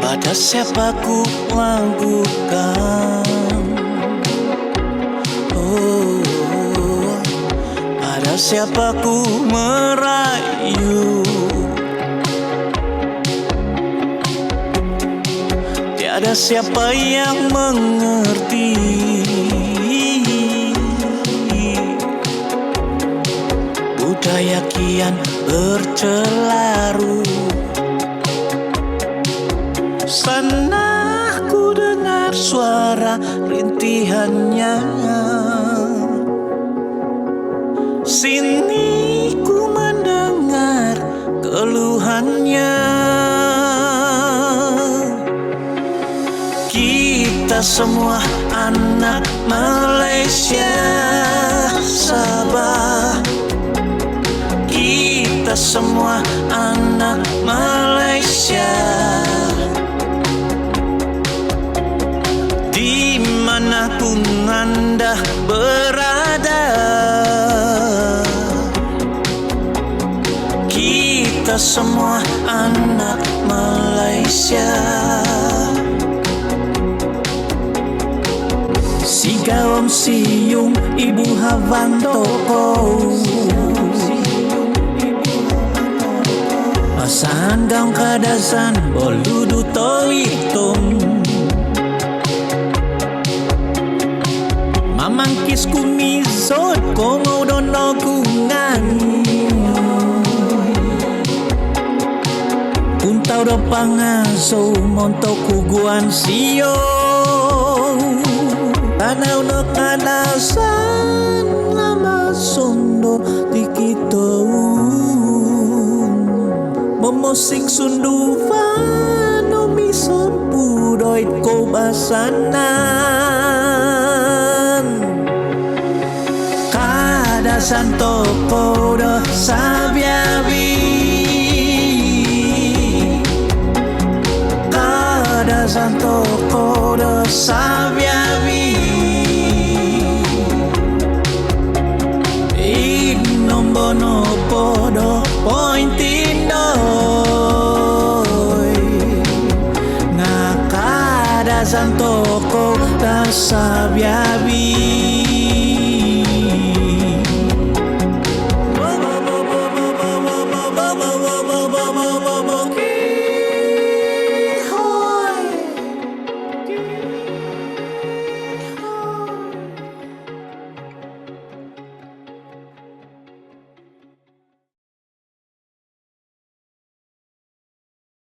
Pada siapa ku lakukan, pada siapa ku merayu. Tiada siapa yang mengerti budaya kian bercelaru. Sana ku dengar suara rintihannya, sini ku mendengar keluhannya. Kita semua anak Malaysia Sabah, kita semua anak Malaysia. Dimanapun Anda berada, kita semua anak Malaysia. Sigawam siung Ibu Havang Toko, Pasan gaung kadasan boludu toitum, Mamangkis kumizot kongo dono kungan, Kuntau do pangaso monto kuguan sio, Tanau no kadasan lama sondo dikito, Momosik sunduvan no mison pudoit ko basanan. Kadasan toko do sabiabi, kadasan toko do sabiabi, Ignombono podo pointindoy, Nakadasan toko do sabiabi.